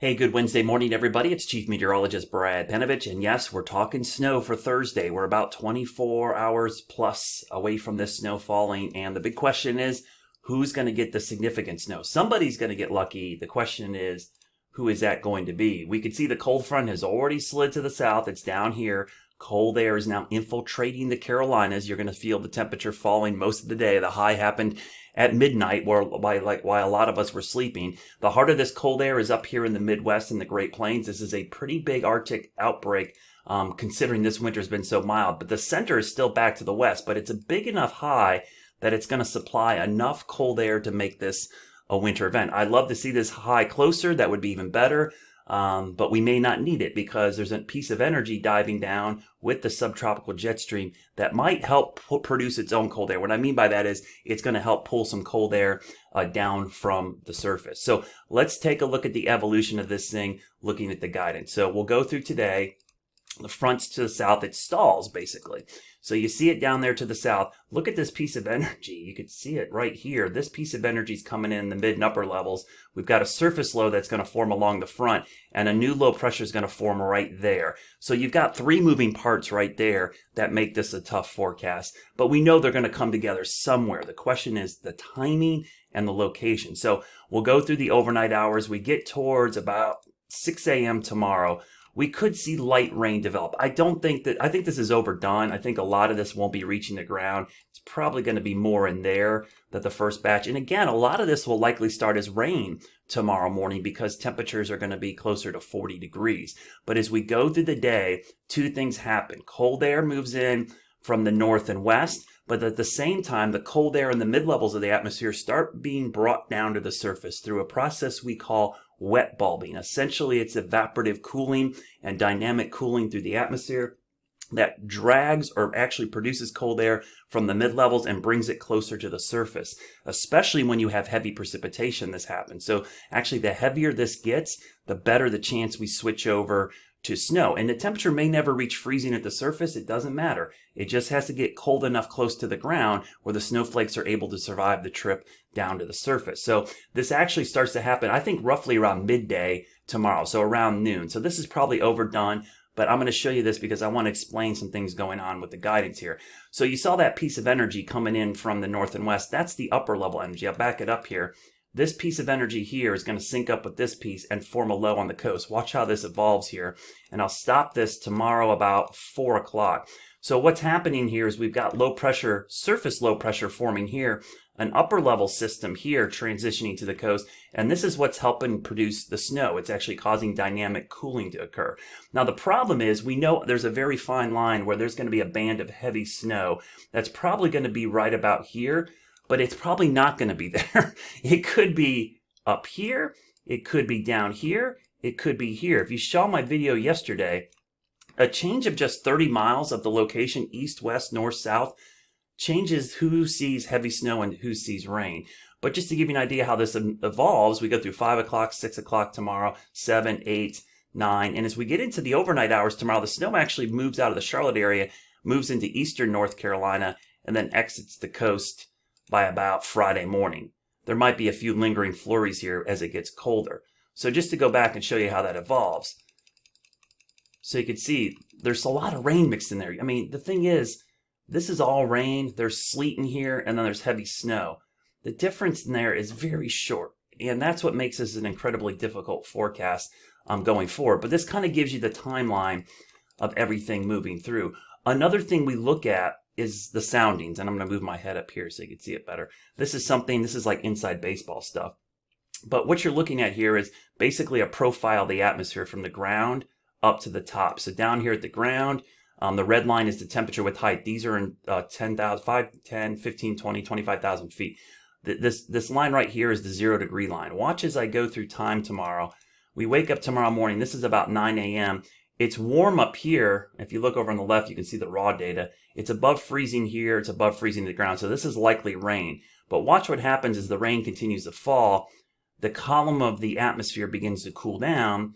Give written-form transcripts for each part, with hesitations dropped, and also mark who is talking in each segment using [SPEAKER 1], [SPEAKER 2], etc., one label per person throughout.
[SPEAKER 1] Hey, good Wednesday morning, everybody. It's Chief Meteorologist Brad Penovich, and yes, we're talking snow for Thursday. We're about 24 hours plus away from this snow falling, and the big question is, who's going to get the significant snow? Somebody's going to get lucky. The question is, who is that going to be? We can see the cold front has already slid to the south. It's down here. Cold air is now infiltrating the Carolinas. You're going to feel the temperature falling most of the day. The high happened at midnight while a lot of us were sleeping. The heart of this cold air is up here in the Midwest and the Great Plains. This is a pretty big Arctic outbreak, considering this winter's been so mild. But the center is still back to the west, but it's a big enough high that it's going to supply enough cold air to make this a winter event. I'd love to see this high closer. That would be even better. But we may not need it because there's a piece of energy diving down with the subtropical jet stream that might help produce its own cold air. What I mean by that is it's going to help pull some cold air down from the surface. So let's take a look at the evolution of this thing, looking at the guidance. So we'll go through today. The front's to the south. It stalls, basically. So you see it down there to the south. Look at this piece of energy. You can see it right here. This piece of energy is coming in the mid and upper levels. We've got a surface low that's going to form along the front, and a new low pressure is going to form right there. So you've got three moving parts right there that make this a tough forecast. But we know they're going to come together somewhere. The question is the timing and the location. So we'll go through the overnight hours. We get towards about 6 a.m. tomorrow. We could see light rain develop. I think this is overdone. I think a lot of this won't be reaching the ground. It's probably going to be more in there than the first batch. And again, a lot of this will likely start as rain tomorrow morning because temperatures are going to be closer to 40 degrees. But as we go through the day, two things happen. Cold air moves in from the north and west, but at the same time, the cold air in the mid-levels of the atmosphere start being brought down to the surface through a process we call wet bulbing. Essentially, it's evaporative cooling and dynamic cooling through the atmosphere that drags or actually produces cold air from the mid-levels and brings it closer to the surface. Especially when you have heavy precipitation, this happens. So actually, the heavier this gets, the better the chance we switch over to snow. And the temperature may never reach freezing at the surface. It doesn't matter. It just has to get cold enough close to the ground where the snowflakes are able to survive the trip down to the surface. So this actually starts to happen, I think, roughly around midday tomorrow, so around noon. So this is probably overdone, but I'm going to show you this because I want to explain some things going on with the guidance here. So you saw that piece of energy coming in from the north and west. That's the upper level energy. I'll back it up here. This piece of energy here is going to sync up with this piece and form a low on the coast. Watch how this evolves here. And I'll stop this tomorrow about 4 o'clock. So what's happening here is we've got low pressure, surface low pressure forming here, an upper level system here transitioning to the coast. And this is what's helping produce the snow. It's actually causing dynamic cooling to occur. Now, the problem is we know there's a very fine line where there's going to be a band of heavy snow that's probably going to be right about here. But it's probably not going to be there. It could be up here. It could be down here. It could be here. If you saw my video yesterday, a change of just 30 miles of the location east, west, north, south changes who sees heavy snow and who sees rain. But just to give you an idea how this evolves, we go through 5 o'clock, 6 o'clock tomorrow, 7, 8, 9. And as we get into the overnight hours tomorrow, the snow actually moves out of the Charlotte area, moves into eastern North Carolina, and then exits the coast by about Friday morning. There might be a few lingering flurries here as it gets colder. So just to go back and show you how that evolves. So you can see there's a lot of rain mixed in there. I mean, the thing is, this is all rain. There's sleet in here, and then there's heavy snow. The difference in there is very short, and that's what makes this an incredibly difficult forecast going forward. But this kind of gives you the timeline of everything moving through. Another thing we look at is the soundings, and I'm going to move my head up here so you can see it better. This is like inside baseball stuff. But what you're looking at here is basically a profile of the atmosphere from the ground up to the top. So down here at the ground, the red line is the temperature with height. These are in 10,000, 5, 10, 15, 20, 25,000 feet. This line right here is the 0 degree line. Watch as I go through time tomorrow. We wake up tomorrow morning. This is about 9 a.m. It's warm up here. If you look over on the left, you can see the raw data. It's above freezing here. It's above freezing to the ground. So this is likely rain. But watch what happens as the rain continues to fall. The column of the atmosphere begins to cool down,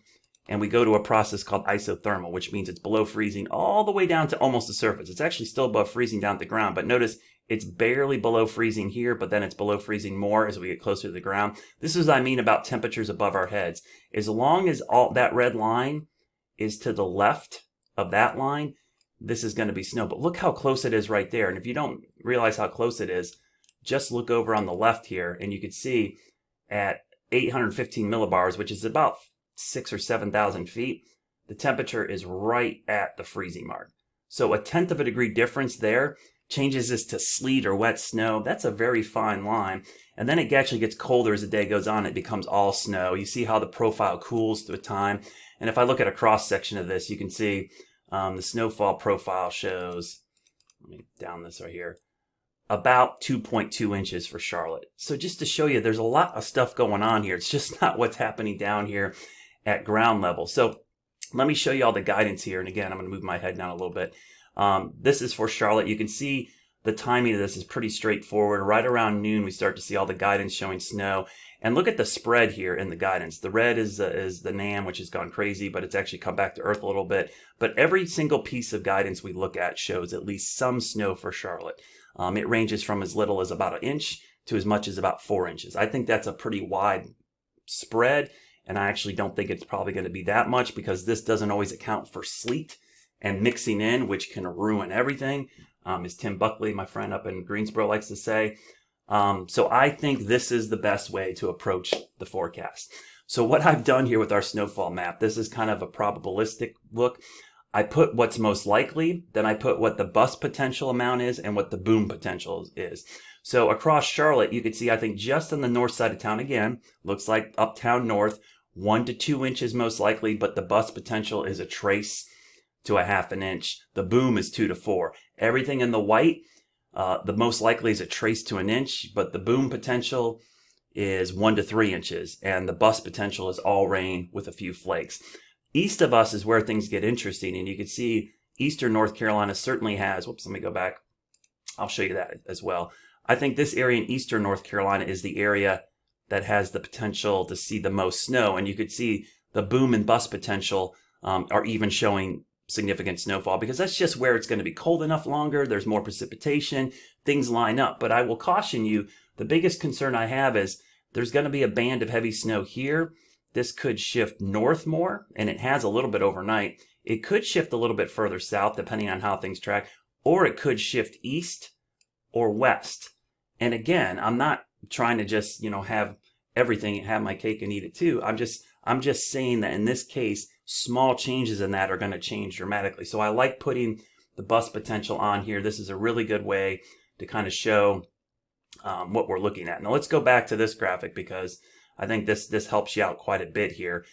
[SPEAKER 1] and we go to a process called isothermal, which means it's below freezing all the way down to almost the surface. It's actually still above freezing down at the ground, but notice It's barely below freezing here, but then it's below freezing more as we get closer to the ground. This is what I mean about temperatures above our heads. As long as all that red line is to the left of that line, this is going to be snow. But look how close it is right there. And if you don't realize how close it is, just look over on the left here, and you can see at 815 millibars, which is about 6,000 or 7,000 feet, the temperature is right at the freezing mark. So a tenth of a degree difference there changes this to sleet or wet snow. That's a very fine line. And then it actually gets colder as the day goes on. It becomes all snow. You see how the profile cools through time. And if I look at a cross section of this, you can see the snowfall profile shows, let me down this right here, about 2.2 inches for Charlotte. So just to show you, there's a lot of stuff going on here. It's just not what's happening down here at ground level. So let me show you all the guidance here. And again, I'm going to move my head down a little bit. This is for Charlotte. You can see the timing of this is pretty straightforward. Right around noon, we start to see all the guidance showing snow. And look at the spread here in the guidance. The red is the NAM, which has gone crazy, but it's actually come back to earth a little bit. But every single piece of guidance we look at shows at least some snow for Charlotte. It ranges from as little as about an inch to as much as about 4 inches. I think that's a pretty wide spread, and I actually don't think it's probably going to be that much because this doesn't always account for sleet and mixing in, which can ruin everything, as Tim Buckley, my friend up in Greensboro, likes to say. So I think this is the best way to approach the forecast. So what I've done here with our snowfall map, this is kind of a probabilistic look. I put what's most likely, then I put what the bust potential amount is and what the boom potential is. So across Charlotte, you can see, I think just on the north side of town, again, looks like uptown north, 1 to 2 inches most likely, but the bust potential is a trace to a half an inch. The boom is 2 to 4. Everything in the white, the most likely is a trace to an inch, but the boom potential is 1 to 3 inches, and the bust potential is all rain with a few flakes. East of us is where things get interesting, and you can see eastern North Carolina certainly has, whoops, let me go back. I'll show you that as well. I think this area in eastern North Carolina is the area that has the potential to see the most snow, and you could see the boom and bust potential are even showing significant snowfall because that's just where it's going to be cold enough longer. There's more precipitation, things line up. But I will caution you, the biggest concern I have is there's going to be a band of heavy snow here. This could shift north more, and it has a little bit overnight. It could shift a little bit further south, depending on how things track, or it could shift east or west. And again, I'm not trying to just, have everything, have my cake and eat it too. I'm just saying that in this case, small changes in that are going to change dramatically. So I like putting the bust potential on here. This is a really good way to kind of show what we're looking at. Now let's go back to this graphic because I think this helps you out quite a bit here.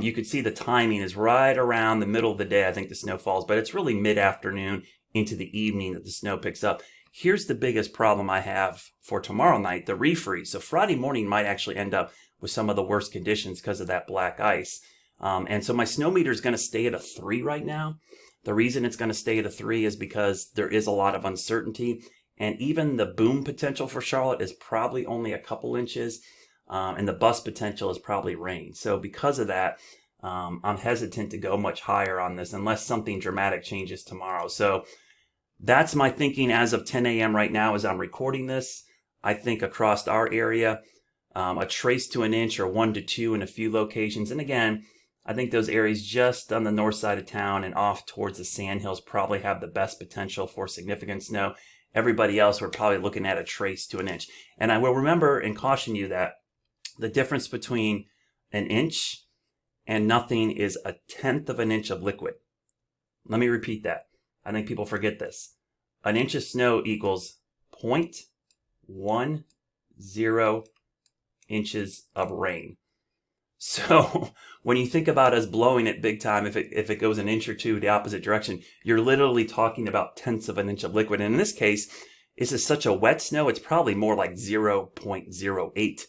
[SPEAKER 1] You can see the timing is right around the middle of the day, I think the snow falls, but it's really mid-afternoon into the evening that the snow picks up. Here's the biggest problem I have for tomorrow night, the refreeze. So Friday morning might actually end up with some of the worst conditions because of that black ice. And so my snow meter is going to stay at a 3 right now. The reason it's going to stay at a 3 is because there is a lot of uncertainty. And even the boom potential for Charlotte is probably only a couple inches. And the bust potential is probably rain. So because of that, I'm hesitant to go much higher on this unless something dramatic changes tomorrow. So that's my thinking as of 10 a.m. right now as I'm recording this. I think across our area, a trace to an inch or 1 to 2 in a few locations. And again, I think those areas just on the north side of town and off towards the sandhills probably have the best potential for significant snow. Everybody else, we're probably looking at a trace to an inch. And I will remember and caution you that the difference between an inch and nothing is a tenth of an inch of liquid. Let me repeat that. I think people forget this. An inch of snow equals 0.10 inches of rain. So when you think about us blowing it big time, if it goes an inch or two the opposite direction, you're literally talking about tenths of an inch of liquid. And in this case, this is such a wet snow, it's probably more like 0.08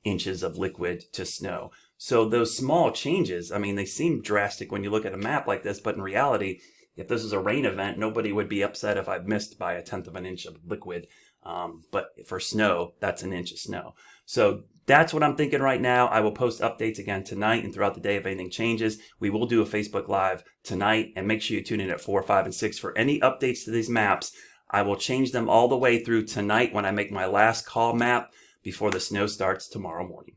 [SPEAKER 1] inches of liquid to snow. So those small changes, I mean, they seem drastic when you look at a map like this, but in reality, if this is a rain event, nobody would be upset if I've missed by a tenth of an inch of liquid. But for snow, that's an inch of snow. So that's what I'm thinking right now. I will post updates again tonight and throughout the day if anything changes. We will do a Facebook Live tonight, and make sure you tune in at 4, 5, and 6 for any updates to these maps. I will change them all the way through tonight when I make my last call map before the snow starts tomorrow morning.